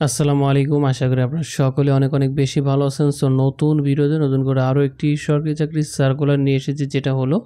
আসসালামু আলাইকুম। আশা করি আপনারা সকলে অনেক অনেক বেশি ভালো আছেন। সো নতুন ভিডিওতে নতুন করে আরও একটি সরকারি চাকরির সার্কুলার নিয়ে এসেছি, যেটা হলো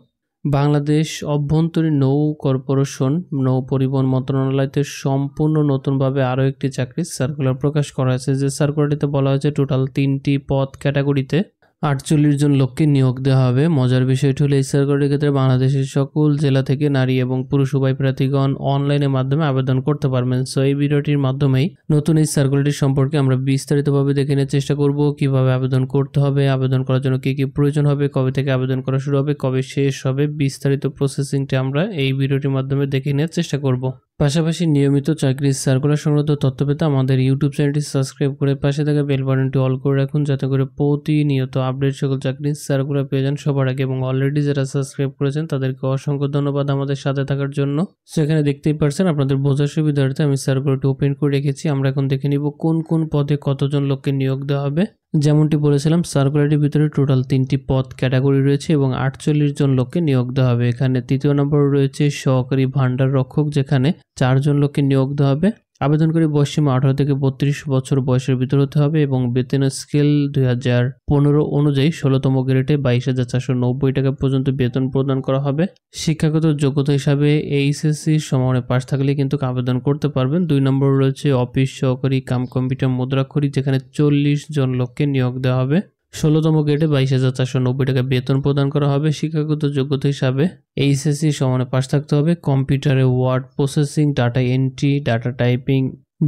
বাংলাদেশ অভ্যন্তরীণ নৌ কর্পোরেশন নৌ পরিবহন মন্ত্রণালয়তে সম্পূর্ণ নতুনভাবে আরও একটি চাকরির সার্কুলার প্রকাশ করা হয়েছে। যে সার্কুলারটিতে বলা হয়েছে টোটাল 3টি পদ ক্যাটাগরিতে 48 জন লোককে নিয়োগ দেওয়া হবে। মজার বিষয়টি হলো এই সার্কুলারের ক্ষেত্রে বাংলাদেশের সকল জেলা থেকে নারী এবং পুরুষ উভয় প্রার্থীগণ অনলাইনের মাধ্যমে আবেদন করতে পারবেন। সো এই ভিডিওটির মাধ্যমেই নতুন এই সার্কুলারটি সম্পর্কে আমরা বিস্তারিতভাবে দেখে নেওয়ার চেষ্টা করব। কিভাবে আবেদন করতে হবে, আবেদন করার জন্য কি কি প্রয়োজন হবে, কবে থেকে আবেদন করা শুরু হবে, কবে শেষ হবে, বিস্তারিত প্রসেসিংটা আমরা এই ভিডিওটির মাধ্যমে দেখে নেওয়ার চেষ্টা করব। পাশাপাশি নিয়মিত চাকরির সার্কুলার সংক্রান্ত তথ্য পেতে আমাদের ইউটিউব চ্যানেলটি সাবস্ক্রাইব করে পাশে থাকা বেল বাটনটি অল করে রাখুন, যাতে করে প্রতিনিয়ত আপডেট সকল চাকরির সার্কুলার পেয়ে যান সবার আগে। এবং অলরেডি যারা সাবস্ক্রাইব করেছেন তাদেরকে অসংখ্য ধন্যবাদ আমাদের সাথে থাকার জন্য। সেখানে দেখতেই পারছেন, আপনাদের বোঝার সুবিধার্থে আমি সার্কুলারটি ওপেন করে রেখেছি। আমরা এখন দেখে নিব কোন কোন পদে কতজন লোককে নিয়োগ দেওয়া হবে। যেমনটি বলেছিলাম, সার্কুলারটির ভিতরে টোটাল 3টি পদ ক্যাটাগরি রয়েছে এবং 48 জন লোককে নিয়োগ দেওয়া হবে। এখানে তৃতীয় নম্বর রয়েছে সহকারী ভান্ডার রক্ষক, যেখানে 4 জন লোককে নিয়োগ দেওয়া হবে। আবেদনকারী বয়সসীমা 18 থেকে 32 বছর বয়সের ভিতর হতে হবে এবং বেতনের স্কেল 2015 অনুযায়ী 16তম গ্রেডে 22,490 টাকা পর্যন্ত বেতন প্রদান করা হবে। শিক্ষাগত যোগ্যতা হিসাবে এইচএসসি সমানে পাশ থাকলে কিন্তু আবেদন করতে পারবেন। 2 নম্বর রয়েছে অফিস সহকারী কাম কম্পিউটার মুদ্রাক্ষরী, যেখানে 40 জন লোককে নিয়োগ দেওয়া হবে। 16তম গ্রেডে 22,490 টাকা বেতন প্রদান করা হবে। শিক্ষাগত যোগ্যতা হিসাবে এইচএসসি সমানে পাশ থাকতে হবে। কম্পিউটারে word processing, data entry, data typing,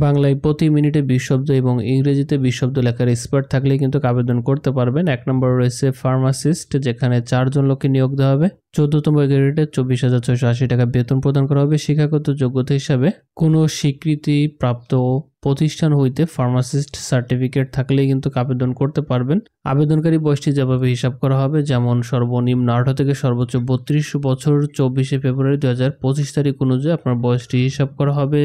বাংলায় প্রতি মিনিটে 20 শব্দ এবং ইংরেজিতে 20 শব্দ লেখার এক্সপার্ট থাকলে কিন্তু আবেদন করতে পারবেন। 1 নম্বর রয়েছে ফার্মাসিস্ট, যেখানে 4 জন লোককে নিয়োগ দেওয়া হবে। 14তম গ্রেডে 24,680 টাকা বেতন প্রদান করা হবে। শিক্ষাগত যোগ্যতা হিসাবে কোনো স্বীকৃতি প্রাপ্ত প্রতিষ্ঠান হইতে ফার্মাসিস্ট সার্টিফিকেট থাকলেই কিন্তু আবেদন করতে পারবেন। আবেদনকারী বয়সটি যেভাবে হিসাব করা হবে, যেমন সর্বনিম্ন 18 থেকে সর্বোচ্চ 32 বছর 24 ফেব্রুয়ারি 2025 তারিখ অনুযায়ী আপনার বয়সটি হিসাব করা হবে।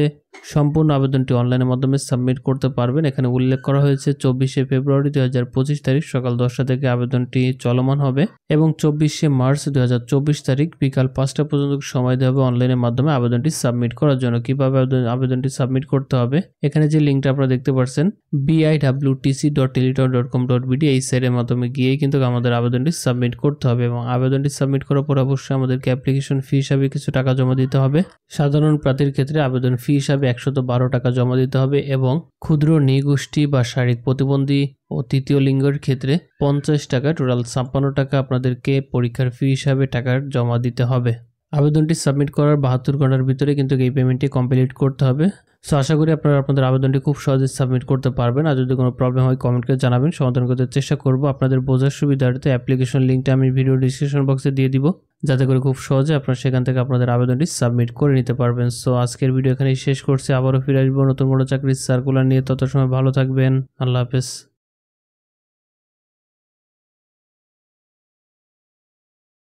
সম্পূর্ণ আবেদনটি অনলাইনের মাধ্যমে সাবমিট করতে পারবেন। এখানে উল্লেখ করা হয়েছে 24 ফেব্রুয়ারি 2025 তারিখ সকাল 10টা থেকে আবেদনটি চলমান হবে এবং 24 মার্চ 2024 তারিখ বিকাল 5টা পর্যন্ত সময় দেওয়া হবে অনলাইনের মাধ্যমে আবেদনটি সাবমিট করার জন্য। কিভাবে আবেদনটি সাবমিট করতে হবে, এখানে যে লিঙ্কটা আপনারা দেখতে পাচ্ছেন biwtc.teletor.com.bd, এই সাইটের মাধ্যমে গিয়ে কিন্তু আমাদের আবেদনটি সাবমিট করতে হবে এবং আবেদনটি সাবমিট করার পর অবশ্যই আমাদেরকে অ্যাপ্লিকেশন ফি হিসাবে কিছু টাকা জমা দিতে হবে। সাধারণ প্রার্থীর ক্ষেত্রে আবেদন ফি হিসাবে 112 টাকা জমা দিতে হবে এবং ক্ষুদ্র নৃগোষ্ঠী বা শারীরিক প্রতিবন্ধী ও তৃতীয় লিঙ্গের ক্ষেত্রে 50 টাকা, টোটাল 56 টাকা আপনাদেরকে পরীক্ষার ফি হিসাবে টাকা জমা দিতে হবে। আবেদনটি সাবমিট করার 72 ঘন্টার ভিতরে কিন্তু এই পেমেন্টটি কমপ্লিট করতে হবে। সো আশা করি আপনারা আপনাদের আবেদনটি খুব সহজে সাবমিট করতে পারবেন। আর যদি কোনো প্রবলেম হয় কমেন্ট করে জানাবেন, সমাধান করতে চেষ্টা করব। আপনাদের বোঝার সুবিধার্থে অ্যাপ্লিকেশন লিঙ্কটা আমি ভিডিও ডিসক্রিপশন বক্সে দিয়ে দিব, যাতে করে খুব সহজে আপনারা সেখান থেকে আপনাদের আবেদনটি সাবমিট করে নিতে পারবেন। সো আজকের ভিডিও এখানেই শেষ করছি। আবারও ফিরে আসবো নতুন কোনো চাকরির সার্কুলার নিয়ে। তত সময় ভালো থাকবেন। আল্লাহ হাফেজ।